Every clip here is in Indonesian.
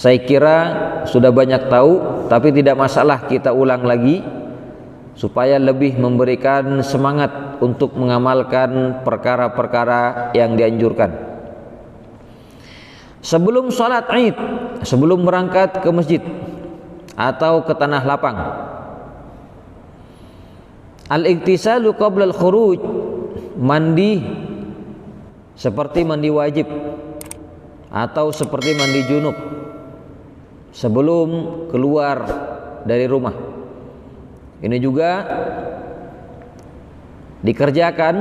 Saya kira sudah banyak tahu, tapi tidak masalah kita ulang lagi supaya lebih memberikan semangat untuk mengamalkan perkara-perkara yang dianjurkan. Sebelum sholat Id, sebelum berangkat ke masjid atau ke tanah lapang, al-iktisalu qabla al-khuruj, mandi seperti mandi wajib atau seperti mandi junub sebelum keluar dari rumah. Ini juga dikerjakan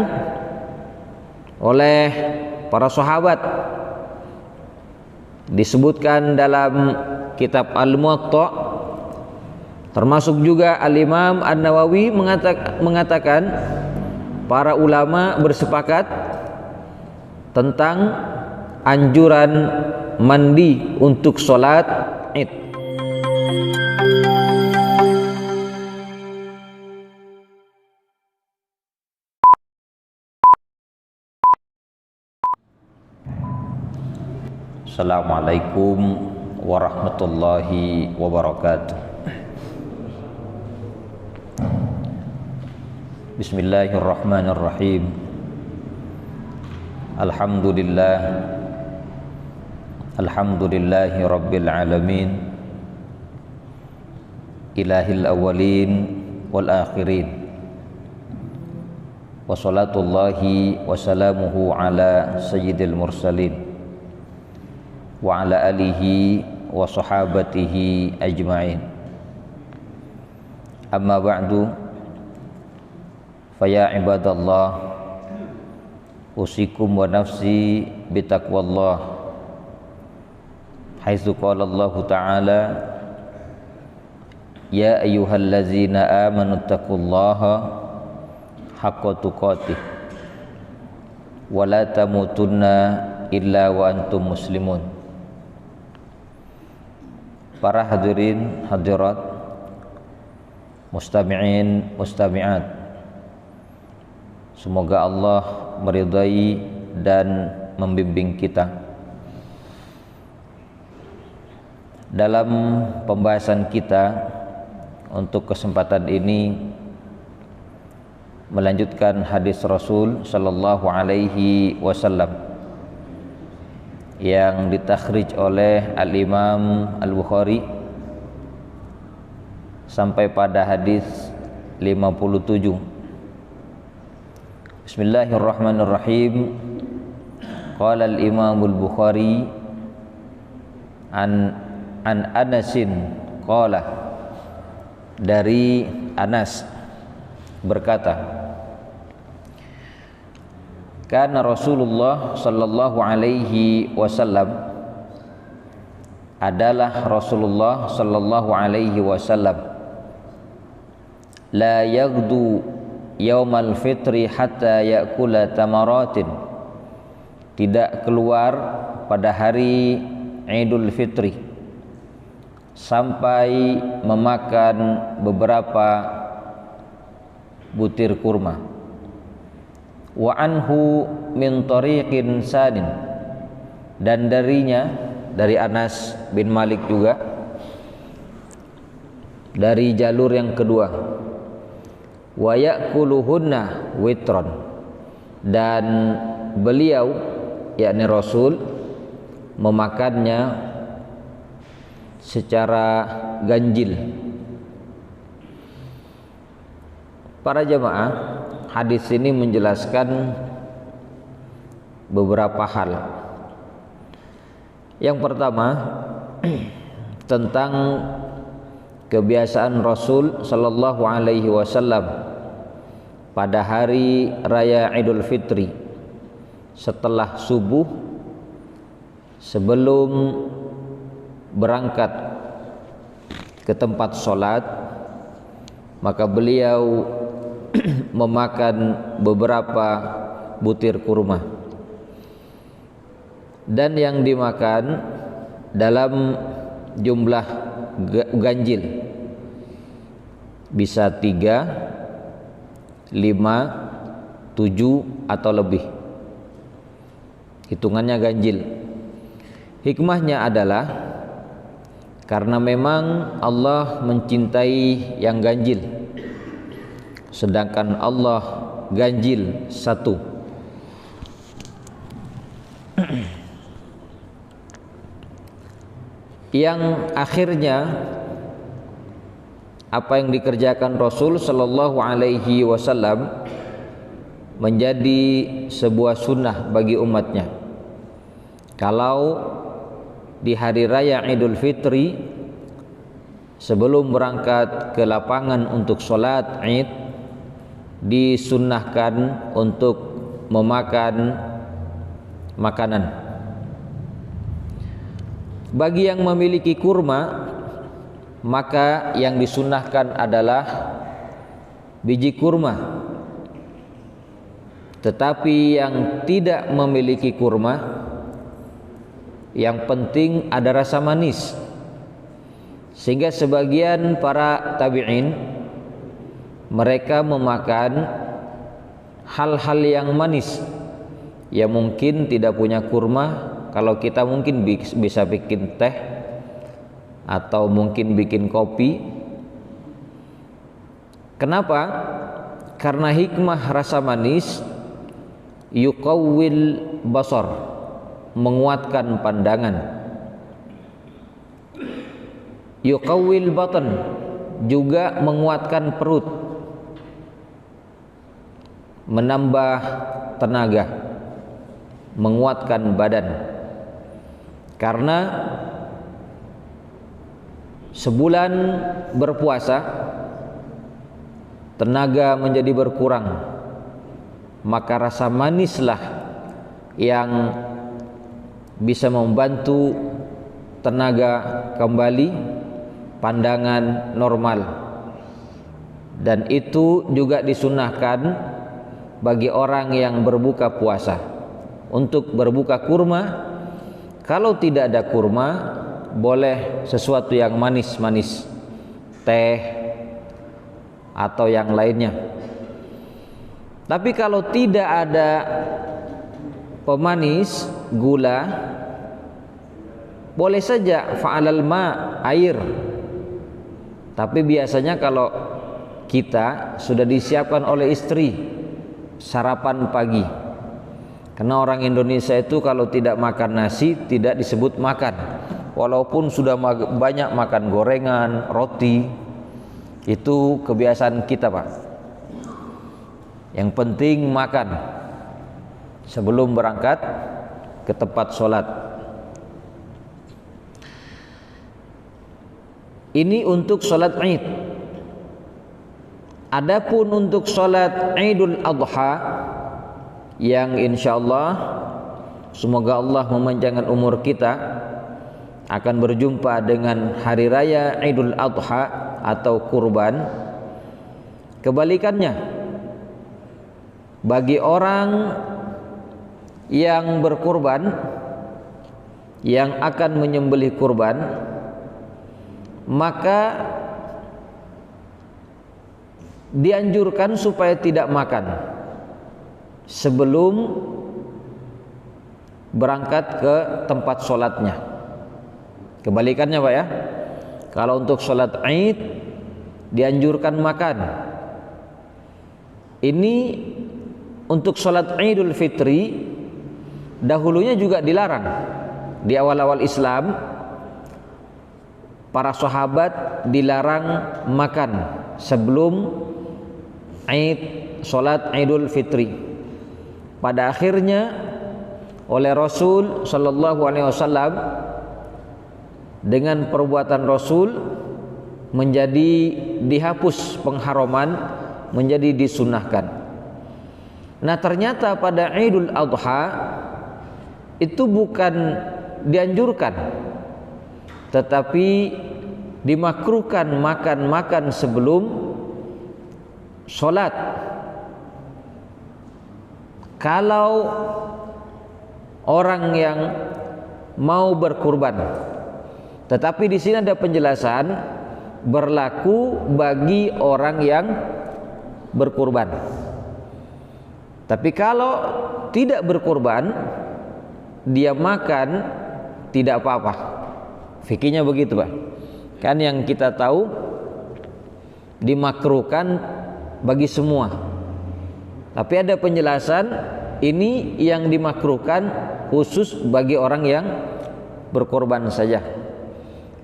oleh para sahabat. Disebutkan dalam kitab Al-Muwatta, termasuk juga Al-Imam An-Nawawi mengatakan para ulama bersepakat tentang anjuran mandi untuk sholat Id. Assalamualaikum warahmatullahi wabarakatuh. Bismillahirrahmanirrahim. Alhamdulillahi rabbil alamin, ilahil awwalin wal akhirin, wa salatullahi wa salamuhu ala sayyidil mursalin wa ala alihi wa sahabatihi ajma'in. Amma ba'du, faya ibadallah, usikum wa nafsi bitaqwallah, haitsu qala Allah ta'ala, ya ayyuhallazina amanu taqullaha haqqa tuqatih wa la tamutunna illa wa antum muslimun. Para hadirin hadirat, mustami'in mustami'at, semoga Allah meridai dan membimbing kita. Dalam pembahasan kita untuk kesempatan ini melanjutkan hadis Rasul sallallahu alaihi wasallam yang ditakhrij oleh Al-Imam Al-Bukhari sampai pada hadis 57. Bismillahirrahmanirrahim. Qala al-Imam Al-Bukhari an Anasin qala, dari Anas berkata, kana Rasulullah sallallahu alaihi wasallam, adalah Rasulullah sallallahu alaihi wasallam, la yaghdu yaumal fitri hatta ya'kula tamaratin, tidak keluar pada hari Idul Fitri sampai memakan beberapa butir kurma. Wa anhu min tariqin sanin, dan darinya, dari Anas bin Malik juga, dari jalur yang kedua, wa ya'kuluhunna witron, dan beliau yakni Rasul memakannya secara ganjil. Para jamaah, hadis ini menjelaskan beberapa hal. Yang pertama, tentang kebiasaan Rasul sallallahu alaihi wasallam pada hari raya Idul Fitri, setelah subuh, sebelum berangkat ke tempat sholat, maka beliau memakan beberapa butir kurma, dan yang dimakan dalam jumlah ganjil, bisa 3, 5, 7 atau lebih, hitungannya ganjil. Hikmahnya adalah karena memang Allah mencintai yang ganjil, sedangkan Allah ganjil satu. Yang akhirnya apa yang dikerjakan Rasul sallallahu alaihi wasallam menjadi sebuah sunnah bagi umatnya. Kalau di hari raya Idul Fitri, sebelum berangkat ke lapangan untuk sholat Id, disunnahkan untuk memakan makanan. Bagi yang memiliki kurma, maka yang disunnahkan adalah biji kurma. Tetapi yang tidak memiliki kurma, yang penting ada rasa manis. Sehingga sebagian para tabi'in mereka memakan hal-hal yang manis, yang mungkin tidak punya kurma. Kalau kita mungkin bisa bikin teh atau mungkin bikin kopi. Kenapa? Karena hikmah rasa manis yuqawwil basar, menguatkan pandangan. Yuqawwil batan, juga menguatkan perut, menambah tenaga, menguatkan badan. Karena sebulan berpuasa tenaga menjadi berkurang, maka rasa manislah yang bisa membantu tenaga kembali, pandangan normal. Dan itu juga disunahkan bagi orang yang berbuka puasa untuk berbuka kurma. Kalau tidak ada kurma, boleh sesuatu yang manis-manis, teh atau yang lainnya. Tapi kalau tidak ada pemanis, gula, boleh saja fa'alal ma, air. Tapi biasanya kalau kita sudah disiapkan oleh istri sarapan pagi. Karena orang Indonesia itu kalau tidak makan nasi tidak disebut makan. Walaupun sudah banyak makan gorengan, roti, itu kebiasaan kita, Pak. Yang penting makan sebelum berangkat ke tempat sholat. Ini untuk sholat Id. Adapun untuk sholat Idul Adha, yang insyaallah semoga Allah memanjangkan umur kita, akan berjumpa dengan hari raya Idul Adha atau kurban. Kebalikannya, bagi orang yang berkurban, yang akan menyembelih kurban, maka dianjurkan supaya tidak makan sebelum berangkat ke tempat sholatnya. Kebalikannya, Pak, ya. Kalau untuk sholat Id dianjurkan makan. Ini untuk sholat Idul Fitri dahulunya juga dilarang. Di awal-awal Islam, para sahabat dilarang makan sebelum Id, sholat Idul Fitri. Pada akhirnya oleh Rasul sallallahu alaihi wasallam, dengan perbuatan Rasul menjadi dihapus pengharaman, menjadi disunahkan. Nah, ternyata pada Idul Adha itu bukan dianjurkan, tetapi dimakruhkan makan sebelum sholat. Kalau orang yang mau berkurban, tetapi di sini ada penjelasan berlaku bagi orang yang berkurban. Tapi kalau tidak berkurban, dia makan tidak apa-apa. Fikihnya begitu, Pak. Kan yang kita tahu dimakruhkan bagi semua. Tapi ada penjelasan ini yang dimakruhkan khusus bagi orang yang berkorban saja.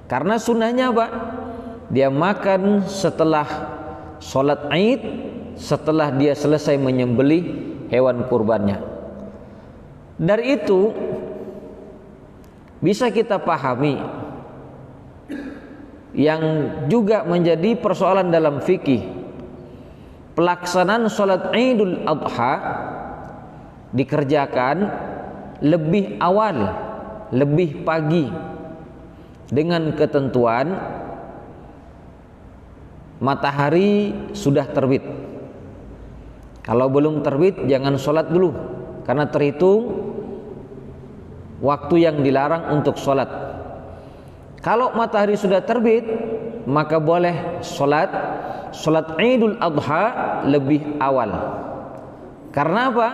Karena sunnahnya Pak, dia makan setelah sholat Id, setelah dia selesai menyembelih hewan kurbannya. Dari itu bisa kita pahami yang juga menjadi persoalan dalam fikih, pelaksanaan sholat Idul Adha dikerjakan lebih awal, lebih pagi, dengan ketentuan matahari sudah terbit. Kalau belum terbit jangan sholat dulu, karena terhitung waktu yang dilarang untuk sholat. Kalau matahari sudah terbit, maka boleh sholat Idul Adha lebih awal. Karena apa?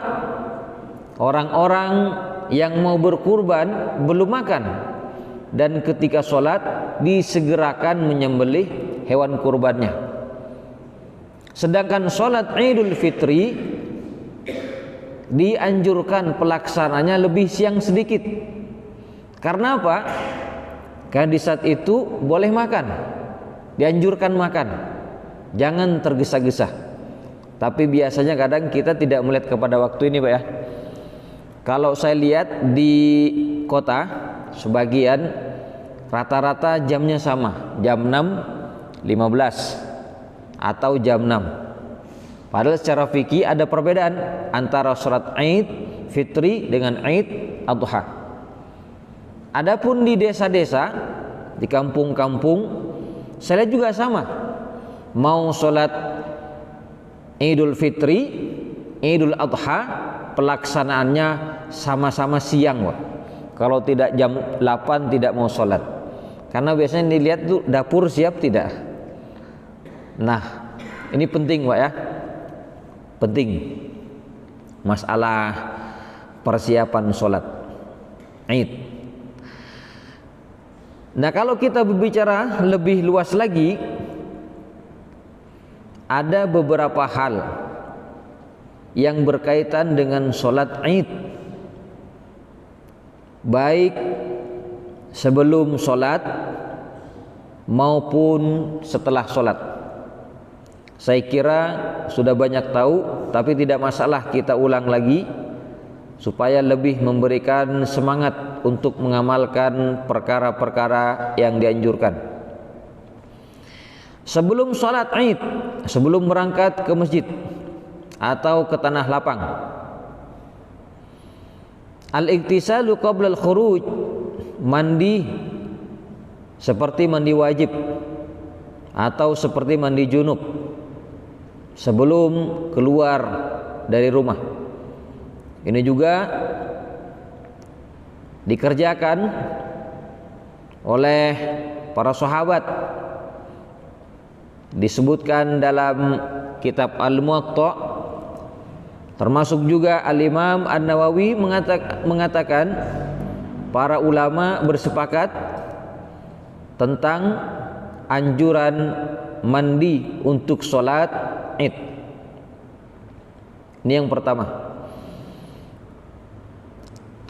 Orang-orang yang mau berkurban belum makan, dan ketika sholat disegerakan menyembelih hewan kurbannya. Sedangkan sholat Idul Fitri dianjurkan pelaksananya lebih siang sedikit. Karena apa? Karena di saat itu boleh makan, dianjurkan makan, jangan tergesa-gesa. Tapi biasanya kadang kita tidak melihat kepada waktu ini Pak ya. Kalau saya lihat di kota sebagian rata-rata jamnya sama, jam 6.15 atau jam 6. Padahal secara fikih ada perbedaan antara sholat Id Fitri dengan Id Adha. Adapun di desa-desa, di kampung-kampung, saya lihat juga sama. Mau sholat Idul Fitri, Idul Adha, pelaksanaannya sama-sama siang, Pak. Kalau tidak jam 8 tidak mau sholat, karena biasanya dilihat tuh dapur siap tidak. Nah, ini penting Pak ya, penting masalah persiapan sholat Id. Nah, kalau kita berbicara lebih luas lagi, ada beberapa hal yang berkaitan dengan sholat Id, baik sebelum sholat maupun setelah sholat. Saya kira sudah banyak tahu, tapi tidak masalah kita ulang lagi supaya lebih memberikan semangat untuk mengamalkan perkara-perkara yang dianjurkan. Sebelum sholat Id, sebelum berangkat ke masjid atau ke tanah lapang, al-iktisalu qabla al-khuruj, mandi seperti mandi wajib atau seperti mandi junub sebelum keluar dari rumah. Ini juga dikerjakan oleh para sahabat. Disebutkan dalam kitab Al-Muwatta, termasuk juga Al-Imam An-Nawawi mengatakan para ulama bersepakat tentang anjuran mandi untuk sholat Id. Ini yang pertama.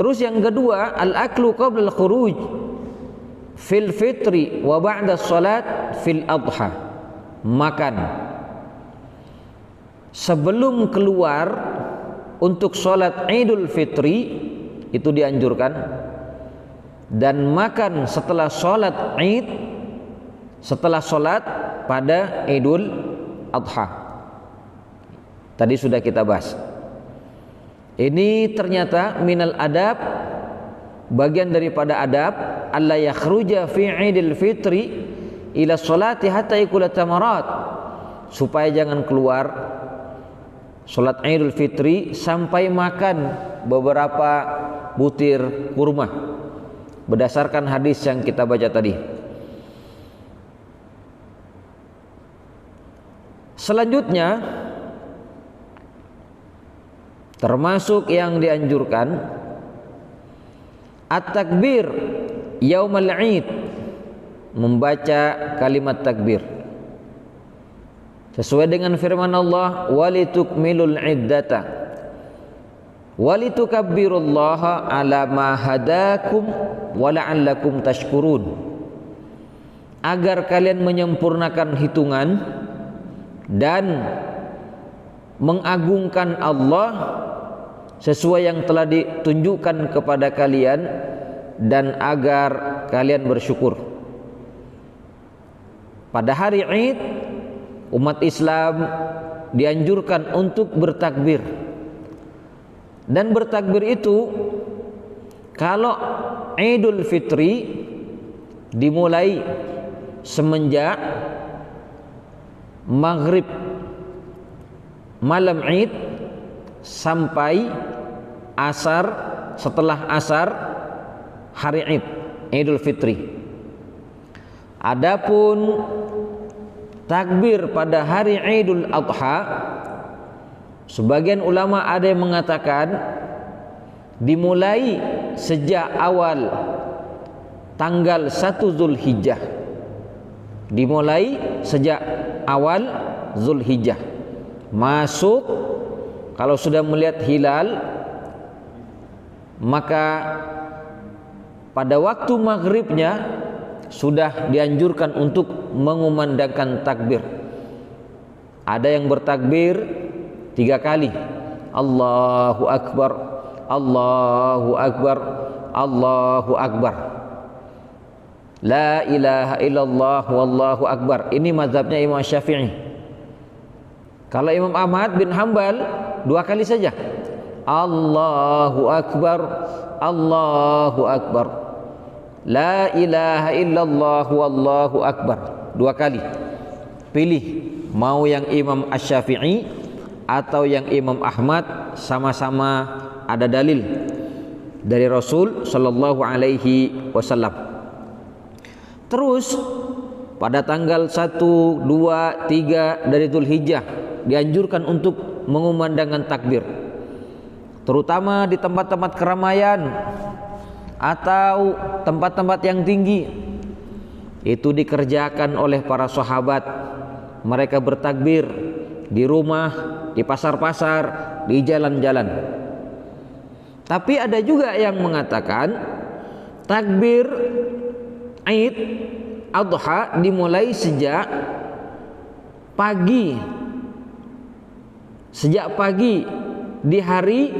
Terus yang kedua, al-aklu qabla al-khuruj fil fitri wa ba'da sholat fil adha. Makan sebelum keluar untuk sholat Idul Fitri itu dianjurkan, dan makan setelah sholat Id, setelah sholat pada Idul Adha. Tadi sudah kita bahas. Ini ternyata minal adab, bagian daripada adab, alla yakhruja fi Idul Fitri ila sholati hatta yakula tamarat, supaya jangan keluar sholat Idul Fitri sampai makan beberapa butir kurma, berdasarkan hadis yang kita baca tadi. Selanjutnya, termasuk yang dianjurkan at-takbir yaumal Id membaca kalimat takbir sesuai dengan firman Allah, walitukmilul iddata walitukabbirullaha ala ma hadakum wa la'allakum tashkurun, agar kalian menyempurnakan hitungan dan mengagungkan Allah sesuai yang telah ditunjukkan kepada kalian, dan agar kalian bersyukur. Pada hari Id, umat Islam dianjurkan untuk bertakbir. Dan bertakbir itu kalau Idul Fitri dimulai semenjak maghrib malam Id sampai asar, setelah asar hari Id, Idul Fitri. Adapun takbir pada hari Idul Adha, sebagian ulama ada yang mengatakan dimulai sejak awal tanggal 1 Zulhijjah. Dimulai sejak awal Zulhijjah. Masuk kalau sudah melihat hilal, maka pada waktu maghribnya sudah dianjurkan untuk mengumandangkan takbir. Ada yang bertakbir 3 kali. Allahu Akbar, Allahu Akbar, Allahu Akbar. La ilaha illallah wallahu akbar. Ini mazhabnya Imam Syafi'i. Kalau Imam Ahmad bin Hanbal 2 kali saja. Allahu Akbar, Allahu Akbar. La ilaha illallah wallahu akbar. 2 kali. Pilih mau yang Imam Asy-Syafi'i atau yang Imam Ahmad, sama-sama ada dalil dari Rasul sallallahu alaihi wasallam. Terus pada tanggal 1, 2, 3 dari Dzulhijjah dianjurkan untuk mengumandangkan takbir, terutama di tempat-tempat keramaian atau tempat-tempat yang tinggi. Itu dikerjakan oleh para sahabat. Mereka bertakbir di rumah, di pasar-pasar, di jalan-jalan. Tapi ada juga yang mengatakan takbir Id Adha dimulai sejak pagi. Sejak pagi di hari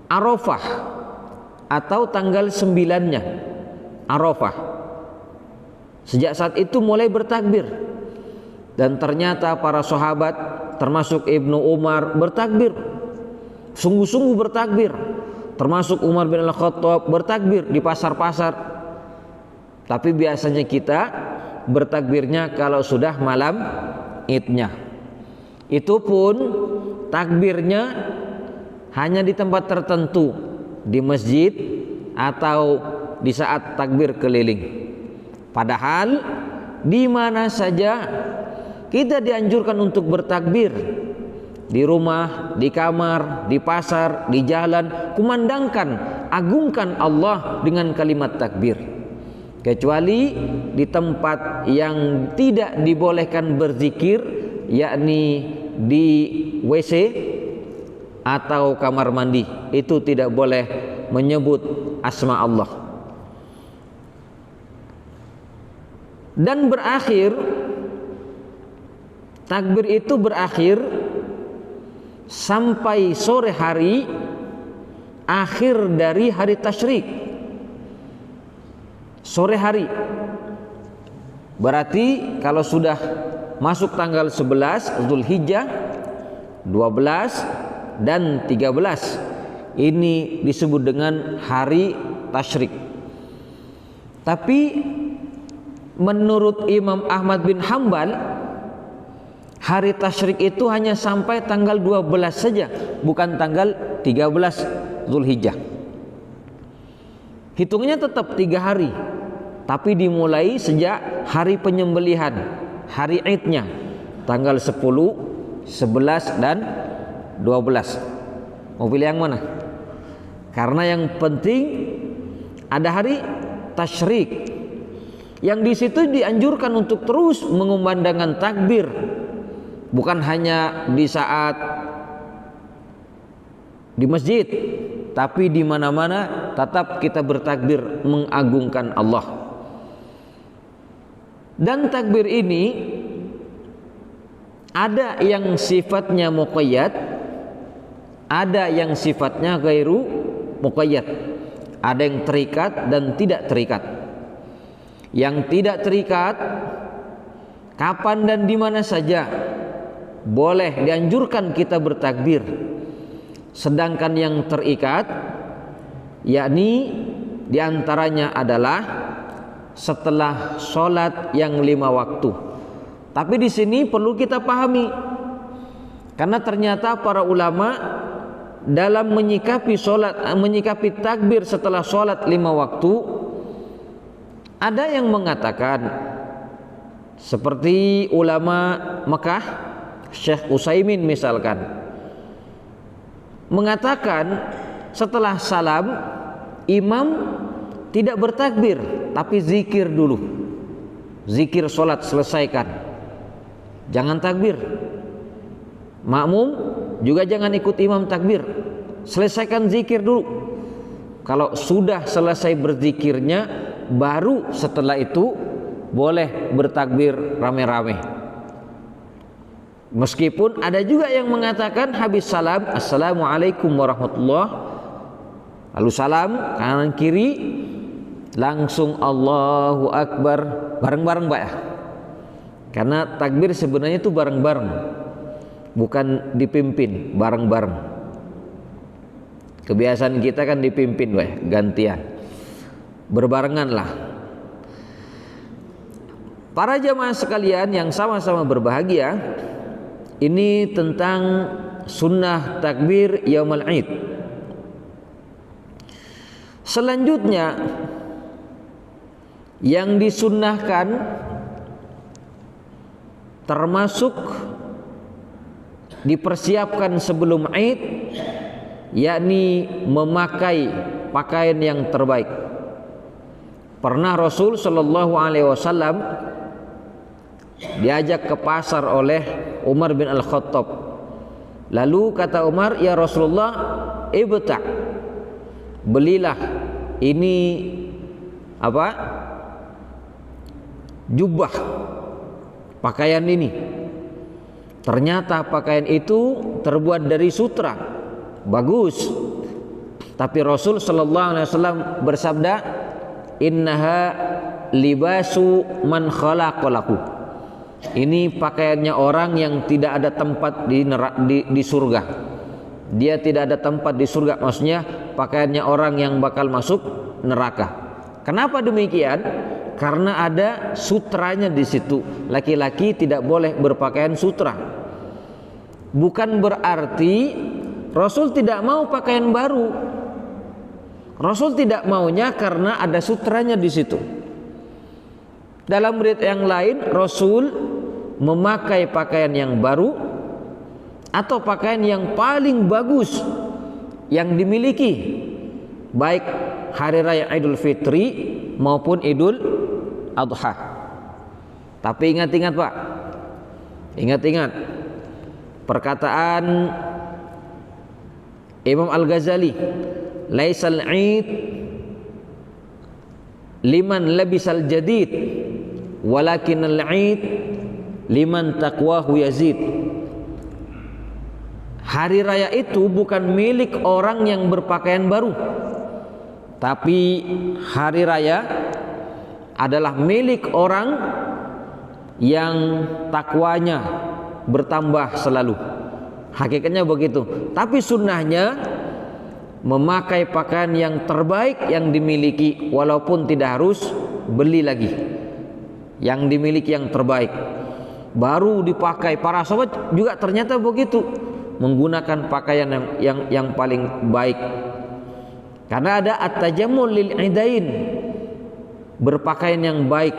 Arafah atau tanggal 9-nya Arafah. Sejak saat itu mulai bertakbir. Dan ternyata para sahabat termasuk Ibnu Umar bertakbir, sungguh-sungguh bertakbir. Termasuk Umar bin Al-Khattab bertakbir di pasar-pasar. Tapi biasanya kita bertakbirnya kalau sudah malam Idnya. Itu pun takbirnya hanya di tempat tertentu, di masjid atau di saat takbir keliling. Padahal di mana saja kita dianjurkan untuk bertakbir. Di rumah, di kamar, di pasar, di jalan, kumandangkan, agungkan Allah dengan kalimat takbir. Kecuali di tempat yang tidak dibolehkan berzikir, yakni di WC atau kamar mandi. Itu tidak boleh menyebut asma Allah. Dan berakhir, takbir itu berakhir sampai sore hari akhir dari hari tasyrik. Sore hari berarti kalau sudah masuk tanggal 11 Dzulhijjah, 12 dan 13, ini disebut dengan hari tasyrik. Tapi menurut Imam Ahmad bin Hanbal, hari tasyrik itu hanya sampai tanggal 12 saja, bukan tanggal 13 Dzulhijjah. Hitungnya tetap 3 hari, tapi dimulai sejak hari penyembelihan, hari Idnya, tanggal 10, 11 dan 12. Mau pilih yang mana? Karena yang penting ada hari tasyrik. Yang di situ dianjurkan untuk terus mengumandangkan takbir, bukan hanya di saat di masjid, tapi di mana-mana tetap kita bertakbir mengagungkan Allah. Dan takbir ini ada yang sifatnya muqayyad, ada yang sifatnya ghairu muqayyad. Ada yang terikat dan tidak terikat. Yang tidak terikat kapan dan di mana saja boleh dianjurkan kita bertakbir. Sedangkan yang terikat yakni diantaranya adalah setelah sholat yang 5 waktu. Tapi di sini perlu kita pahami, karena ternyata para ulama dalam menyikapi takbir setelah sholat 5 waktu, ada yang mengatakan seperti ulama Mekah, Syekh Utsaimin misalkan, mengatakan setelah salam imam tidak bertakbir tapi zikir dulu, zikir sholat selesaikan, jangan takbir. Makmum juga jangan ikut imam takbir, selesaikan zikir dulu. Kalau sudah selesai berzikirnya, baru setelah itu boleh bertakbir rame-rame. Meskipun ada juga yang mengatakan habis salam, assalamualaikum warahmatullahi, lalu salam kanan kiri, langsung Allahu Akbar bareng-bareng Pak ya. Karena takbir sebenarnya itu bareng-bareng, bukan dipimpin bareng-bareng. Kebiasaan kita kan dipimpin Pak, gantian, berbarengan lah. Para jamaah sekalian yang sama-sama berbahagia, ini tentang sunnah takbir yaumul Id. Selanjutnya yang disunnahkan termasuk dipersiapkan sebelum Id, yakni memakai pakaian yang terbaik. Pernah Rasul Shallallahu Alaihi Wasallam diajak ke pasar oleh Umar bin Al-Khattab. Lalu kata Umar, ya Rasulullah, ibta', belilah ini apa? Jubah, pakaian ini. Ternyata pakaian itu terbuat dari sutra, bagus. Tapi Rasul Shallallahu Alaihi Wasallam bersabda, innaha libasu man khalaqalahu. Ini pakaiannya orang yang tidak ada tempat di surga. Dia tidak ada tempat di surga, maksudnya pakaiannya orang yang bakal masuk neraka. Kenapa demikian? Karena ada sutranya di situ. Laki-laki tidak boleh berpakaian sutra. Bukan berarti Rasul tidak mau pakaian baru. Rasul tidak maunya karena ada sutranya di situ. Dalam riwayat yang lain, Rasul memakai pakaian yang baru atau pakaian yang paling bagus yang dimiliki, baik hari raya Idul Fitri maupun Idul Adha. Tapi ingat-ingat Pak, ingat-ingat perkataan Imam Al-Ghazali, laisal Id liman labisal jadid, walakin al-Id liman taqwahu yazid. Hari raya itu bukan milik orang yang berpakaian baru, tapi hari raya adalah milik orang yang takwanya bertambah selalu. Hakikatnya begitu. Tapi sunnahnya memakai pakaian yang terbaik yang dimiliki, walaupun tidak harus beli lagi. Yang dimiliki yang terbaik baru dipakai. Para sahabat juga ternyata begitu, menggunakan pakaian yang paling baik. Karena ada at-tajammul lil idain, berpakaian yang baik,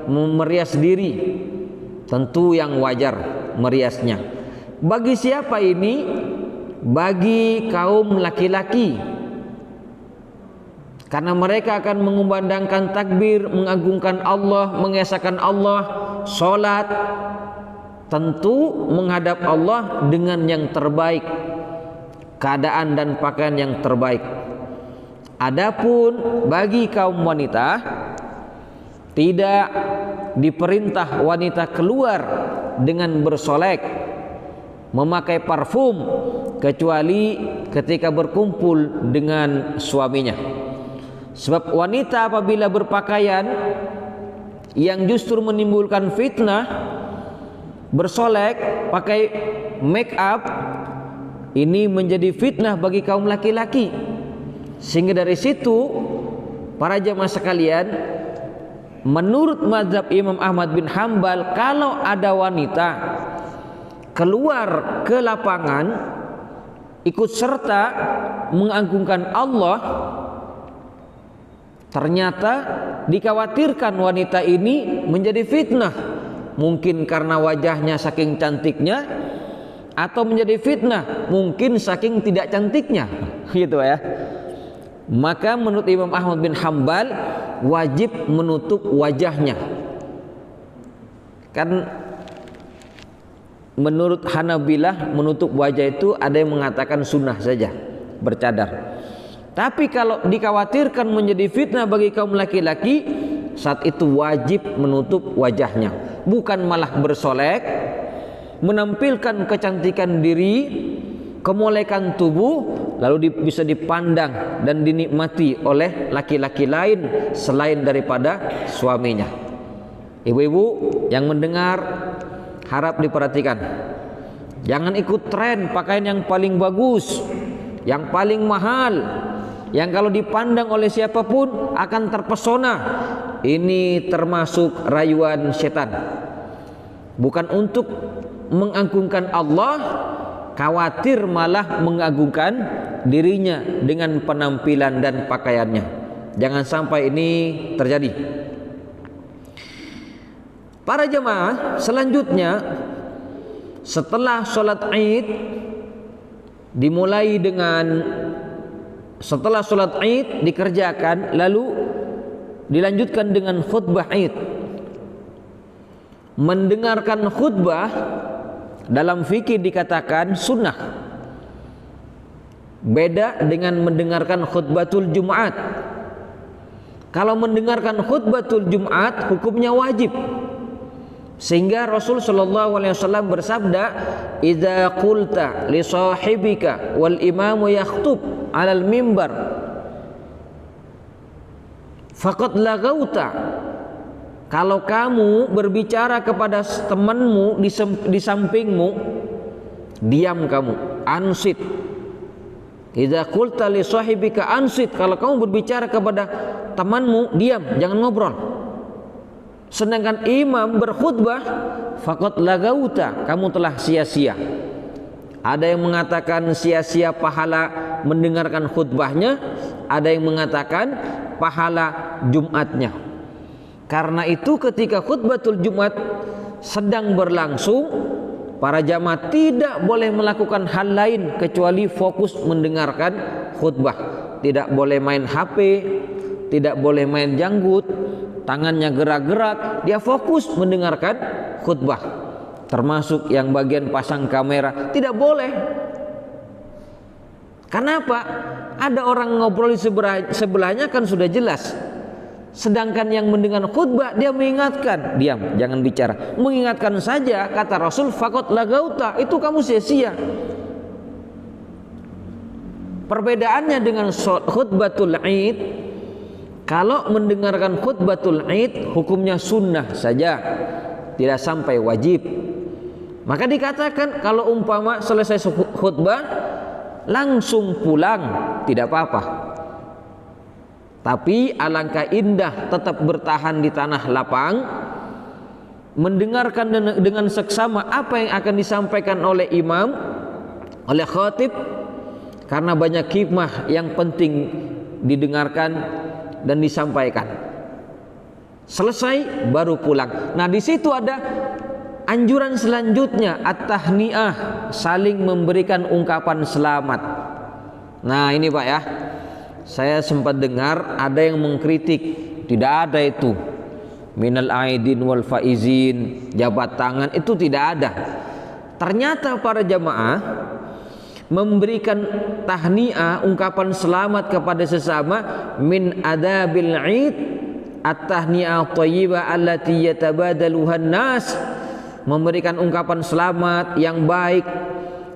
merias diri, tentu yang wajar meriasnya. Bagi siapa ini? Bagi kaum laki-laki. karena mereka akan mengumandangkan takbir, mengagungkan Allah, mengesahkan Allah, sholat, tentu menghadap Allah dengan yang terbaik, keadaan dan pakaian yang terbaik. Adapun bagi kaum wanita, tidak diperintah wanita keluar dengan bersolek, memakai parfum, kecuali ketika berkumpul dengan suaminya. Sebab wanita apabila berpakaian yang justru menimbulkan fitnah, bersolek, pakai make up, ini menjadi fitnah bagi kaum laki-laki. Sehingga dari situ para jamaah sekalian, menurut mazhab Imam Ahmad bin Hambal, kalau ada wanita keluar ke lapangan ikut serta mengagungkan Allah, ternyata dikhawatirkan wanita ini menjadi fitnah, mungkin karena wajahnya saking cantiknya, atau menjadi fitnah mungkin saking tidak cantiknya, gitu ya. Maka menurut Imam Ahmad bin Hambal wajib menutup wajahnya. Kan menurut Hanabilah menutup wajah itu ada yang mengatakan sunnah saja, bercadar. Tapi kalau dikhawatirkan menjadi fitnah bagi kaum laki-laki, saat itu wajib menutup wajahnya, bukan malah bersolek, menampilkan kecantikan diri, kemolekan tubuh, lalu bisa dipandang dan dinikmati oleh laki-laki lain selain daripada suaminya. Ibu-ibu yang mendengar, harap diperhatikan, jangan ikut tren pakaian yang paling bagus, yang paling mahal, yang kalau dipandang oleh siapapun akan terpesona. Ini termasuk rayuan setan, bukan untuk mengagungkan Allah, khawatir malah mengagungkan dirinya dengan penampilan dan pakaiannya. Jangan sampai ini terjadi. Para jemaah, selanjutnya setelah sholat Id dimulai dengan, setelah sholat Id dikerjakan, lalu dilanjutkan dengan khutbah Id. Mendengarkan khutbah dalam fikih dikatakan sunnah, beda dengan mendengarkan khutbatul Jumat. Kalau mendengarkan khutbatul Jumat hukumnya wajib, sehingga Rasul sallallahu alaihi wasallam bersabda, "Idza qulta li sahibika wal imamu yakhutub 'alal mimbar faqad lagauta." Kalau kamu berbicara kepada temanmu di sampingmu, diam kamu, ansit. Idza qulta li sahibika ansit, kalau kamu berbicara kepada temanmu, diam, jangan ngobrol. Sedangkan imam berkhutbah, faqad lagauta, kamu telah sia-sia. Ada yang mengatakan sia-sia pahala mendengarkan khutbahnya, ada yang mengatakan pahala Jumatnya. Karena itu ketika khutbatul Jumat sedang berlangsung, para jamaah tidak boleh melakukan hal lain kecuali fokus mendengarkan khutbah. Tidak boleh main HP, tidak boleh main janggut, tangannya gerak-gerak, dia fokus mendengarkan khutbah. Termasuk yang bagian pasang kamera, tidak boleh. Kenapa? Ada orang ngobrol di sebelahnya kan sudah jelas. Sedangkan yang mendengar khutbah dia mengingatkan, diam, jangan bicara. Mengingatkan saja, kata Rasul, faqad lagauta, itu kamu sia-sia. Perbedaannya dengan khutbatul Id, kalau mendengarkan khutbatul Id hukumnya sunnah saja, tidak sampai wajib. Maka dikatakan kalau umpama selesai khutbah langsung pulang tidak apa-apa. Tapi alangkah indah tetap bertahan di tanah lapang, mendengarkan dengan seksama apa yang akan disampaikan oleh imam, oleh khatib, karena banyak hikmah yang penting didengarkan dan disampaikan. Selesai baru pulang. Nah, di situ ada anjuran selanjutnya, at-tahniah, saling memberikan ungkapan selamat. Nah, ini Pak ya. saya sempat dengar ada yang mengkritik, tidak ada itu minal aidin wal faizin, jabat tangan, itu tidak ada. Ternyata para jamaah memberikan tahniah, ungkapan selamat kepada sesama, min adabil id at-tahniah thayyibah allati yatabadaluhan nas, memberikan ungkapan selamat yang baik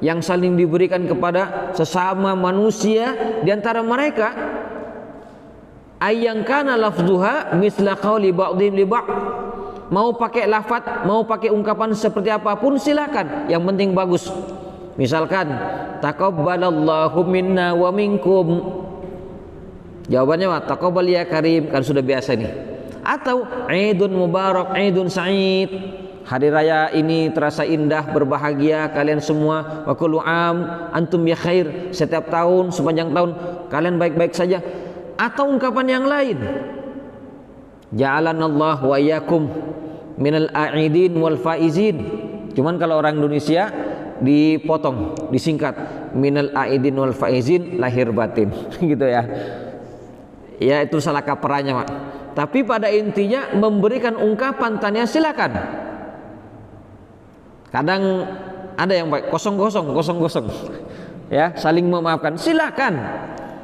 yang saling diberikan kepada sesama manusia di antara mereka. Ayang kana lafzuha misla qauli ba'dhim li ba'd, mau pakai lafaz, mau pakai ungkapan seperti apapun silakan, yang penting bagus. Misalkan taqabbalallahu minna wa minkum, jawabannya apa? Taqabbal ya karim, kan sudah biasa nih. Atau Idun mubarak, Idun sa'id, hari raya ini terasa indah, berbahagia kalian semua. Wa kullu am antum bi khair, setiap tahun, sepanjang tahun kalian baik-baik saja. Atau ungkapan yang lain, ja'alanallahu wa iyyakum minal a'idin wal faizin. Cuman kalau orang Indonesia dipotong, disingkat minal a'idin wal faizin, lahir batin gitu ya. Ya itu salah kaprahnya, Pak. Tapi pada intinya memberikan ungkapan tanya silakan. Kadang ada yang baik kosong ya, saling memaafkan, silakan.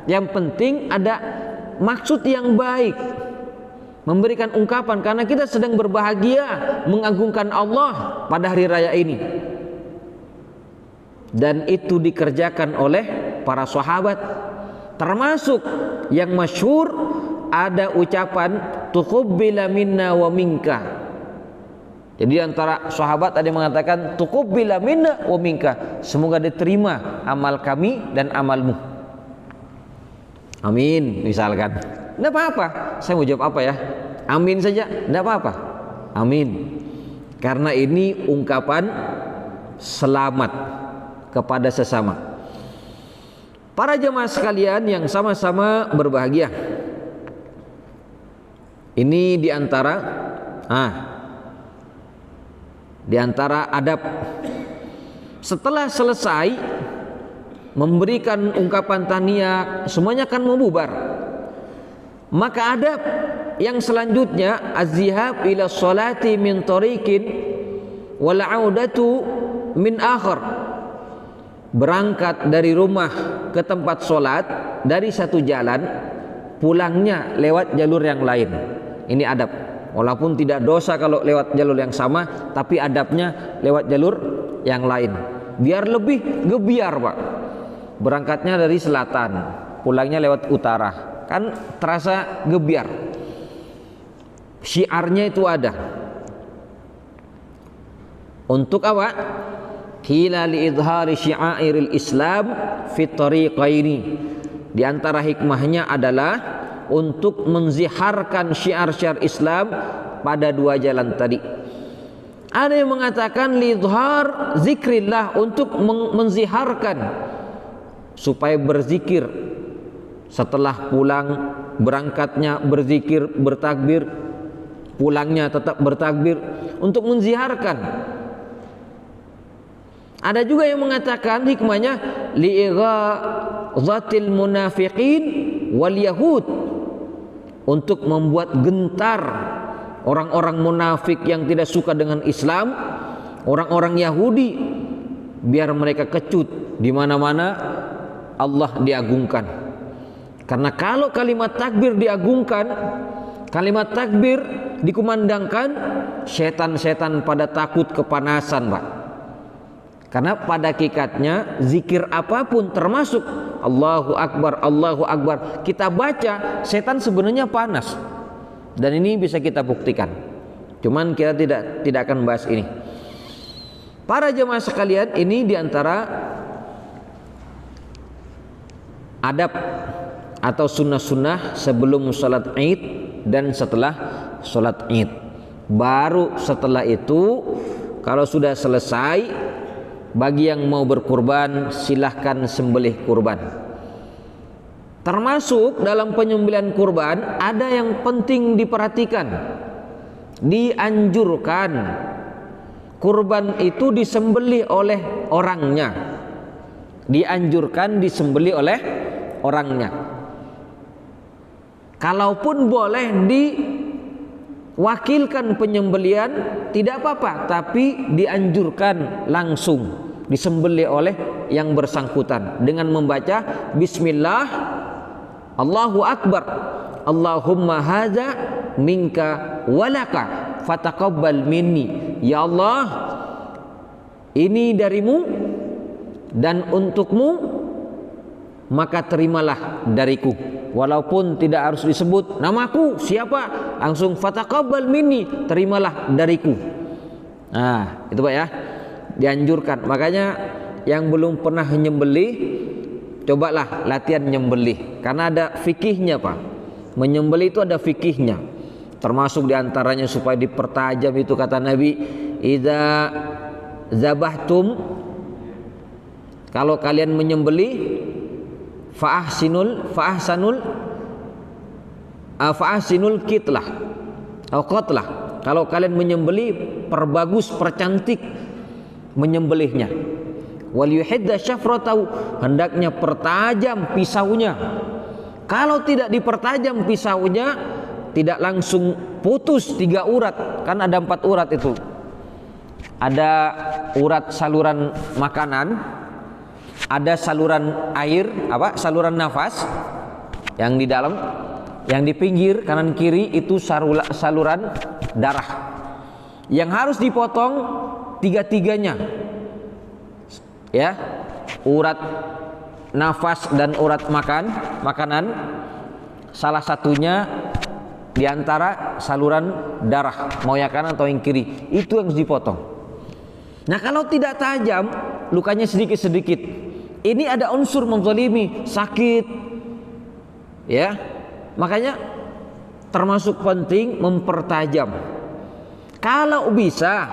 Yang penting ada maksud yang baik, memberikan ungkapan karena kita sedang berbahagia mengagungkan Allah pada hari raya ini. Dan itu dikerjakan oleh para sahabat, termasuk yang masyhur ada ucapan tuqabbila minna wa minka. Jadi antara sahabat ada yang mengatakan tuqabbila minna wa minka, semoga diterima amal kami dan amalmu. Amin, misalkan. Tidak apa-apa, saya mau jawab apa ya? Amin saja, tidak apa-apa. Amin. Karena ini ungkapan selamat kepada sesama. Para jemaah sekalian yang sama-sama berbahagia, ini diantara adab. Setelah selesai memberikan ungkapan tahniah, semuanya akan membubar. Maka adab yang selanjutnya az-zihab ila sholati min tariqin wal 'audatu min akhar, berangkat dari rumah ke tempat sholat dari satu jalan, pulangnya lewat jalur yang lain. Ini adab. Walaupun tidak dosa kalau lewat jalur yang sama, tapi adabnya lewat jalur yang lain biar lebih gebiar, Pak. Berangkatnya dari selatan, pulangnya lewat utara, kan terasa gebiar. Syiarnya itu ada. Untuk apa? Qila li idhari syi'airil Islam fit tariqaini. Di antara hikmahnya adalah untuk menziharkan syiar-syiar Islam pada dua jalan tadi. Ada yang mengatakan lidhar zikrillah, untuk menziharkan supaya berzikir setelah pulang, berangkatnya berzikir, bertakbir, pulangnya tetap bertakbir, untuk menziharkan. Ada juga yang mengatakan hikmahnya li'ighazatil munafiqin wal yahud, untuk membuat gentar orang-orang munafik yang tidak suka dengan Islam, orang-orang Yahudi, biar mereka kecut, di mana-mana Allah diagungkan. Karena kalau kalimat takbir diagungkan, kalimat takbir dikumandangkan, setan-setan pada takut kepanasan, Pak. Karena pada hakikatnya zikir apapun termasuk Allahu Akbar, Allahu Akbar, kita baca, setan sebenarnya panas. Dan ini bisa kita buktikan. Cuman kita tidak akan bahas ini. Para jemaah sekalian, ini diantara adab atau sunnah-sunnah sebelum sholat Id dan setelah sholat Id. Baru setelah itu, kalau sudah selesai, bagi yang mau berkurban silahkan sembelih kurban. Termasuk dalam penyembelihan kurban ada yang penting diperhatikan. Dianjurkan kurban itu disembelih oleh orangnya. Dianjurkan disembelih oleh orangnya. Kalaupun boleh diwakilkan penyembelian tidak apa-apa, tapi dianjurkan langsung disembelih oleh yang bersangkutan dengan membaca bismillah, Allahu Akbar, Allahumma hadza minka walaka fataqabbal minni. Ya Allah, ini darimu dan untukmu, maka terimalah dariku. Walaupun tidak harus disebut namaku siapa, langsung fataqabbal minni, terimalah dariku. Nah, itu Pak ya, dianjurkan. Makanya yang belum pernah nyembelih, cobalah latihan nyembelih, karena ada fikihnya Pak. Menyembelih itu ada fikihnya, termasuk diantaranya supaya dipertajam itu kata Nabi, idza zabahtum, kalau kalian menyembelih, fa'ahsinul kitlah atau qatlah, kalau kalian menyembelih perbagus, percantik menyembelihnya. Wal yuhidda syafratahu, hendaknya pertajam pisaunya. Kalau tidak dipertajam pisaunya, tidak langsung putus 3 urat, kan ada 4 urat itu. Ada urat saluran makanan, ada saluran air, saluran nafas yang di dalam, yang di pinggir kanan kiri itu saluran darah, yang harus dipotong 3-tiganya ya, urat nafas dan urat makanan, salah satunya diantara saluran darah, mau yang kanan atau yang kiri, itu yang harus dipotong. Nah, kalau tidak tajam, lukanya sedikit-sedikit, ini ada unsur menzalimi, sakit ya. Makanya termasuk penting mempertajam. Kalau bisa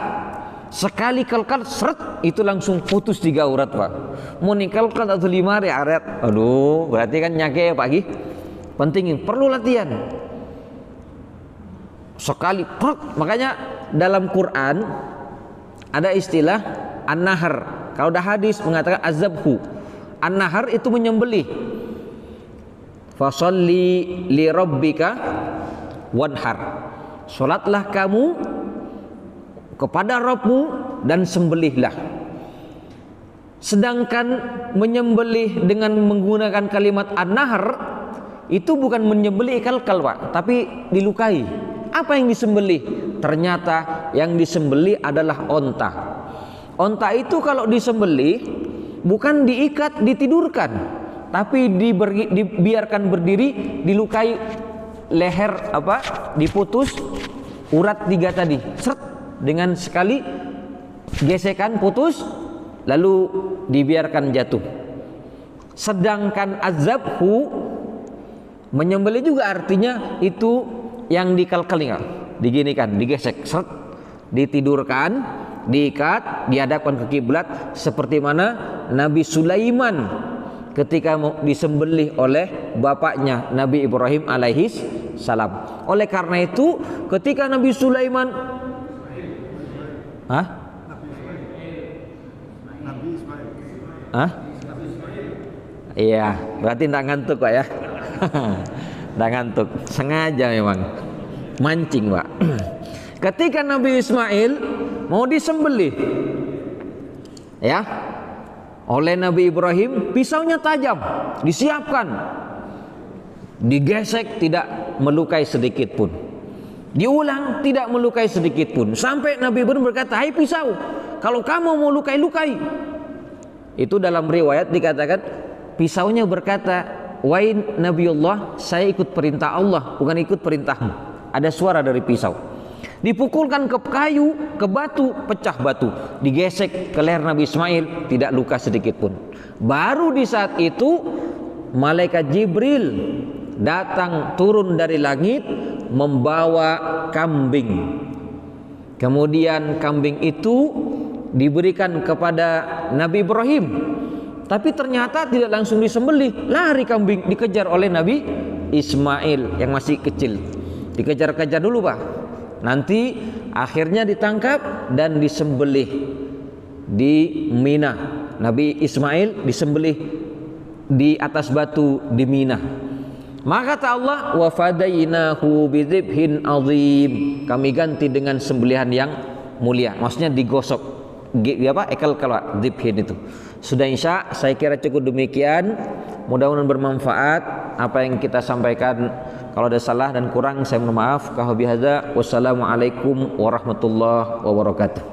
sekali kelkat seret, itu langsung putus 3 urat Pak. Mau nikelkat atau 5 aret, aduh, berarti kan nyake ya Pak Gi. Penting, perlu latihan sekali prok. Makanya dalam Quran ada istilah an-nahar. Kalau dah hadis mengatakan azabhu. An-nahar itu menyembelih. Fasalli li rabbika wanhar. Salatlah kamu kepada Rabbmu dan sembelihlah. Sedangkan menyembelih dengan menggunakan kalimat an-nahar itu bukan menyembelih kalkal Pak, tapi dilukai. Apa yang disembelih? Ternyata yang disembelih adalah onta. Onta itu kalau disembelih bukan diikat, ditidurkan, tapi dibiarkan berdiri, dilukai leher diputus urat 3 tadi, seret, dengan sekali gesekan putus, lalu dibiarkan jatuh. Sedangkan azabhu, menyembelih juga artinya itu yang dikalkali, diginikan, digesek, seret, ditidurkan, diikat, dihadapkan ke kiblat, seperti mana Nabi Sulaiman ketika disembelih oleh bapaknya Nabi Ibrahim alaihis salam. Oleh karena itu ketika Nabi Sulaiman iya, berarti tidak ngantuk Pak ya. Tidak ngantuk, sengaja memang mancing Pak. Ketika Nabi Ismail mau disembelih ya oleh Nabi Ibrahim, pisaunya tajam, disiapkan, digesek, tidak melukai sedikit pun, diulang, tidak melukai sedikit pun, sampai Nabi Ibrahim berkata, hai pisau, kalau kamu mau lukai-lukai. Itu dalam riwayat dikatakan pisaunya berkata, wahai Nabiullah, saya ikut perintah Allah, bukan ikut perintahmu. Ada suara dari pisau, dipukulkan ke kayu, ke batu, pecah batu, digesek ke leher Nabi Ismail, tidak luka sedikit pun. Baru di saat itu malaikat Jibril datang turun dari langit membawa kambing. Kemudian kambing itu diberikan kepada Nabi Ibrahim, tapi ternyata tidak langsung disembelih, lari kambing, dikejar oleh Nabi Ismail yang masih kecil, dikejar-kejar dulu Pak. Nanti akhirnya ditangkap dan disembelih di Mina. Nabi Ismail disembelih di atas batu di Mina. Maka kata Allah, wa fadainahu bidzibhin azim. Kami ganti dengan sembelihan yang mulia. Maksudnya digosok. Ekal kalau dzibhin itu. Sudah insya, saya kira cukup demikian. Mudah-mudahan bermanfaat apa yang kita sampaikan. Kalau ada salah dan kurang saya mohon maaf. Wassalamualaikum warahmatullahi wabarakatuh.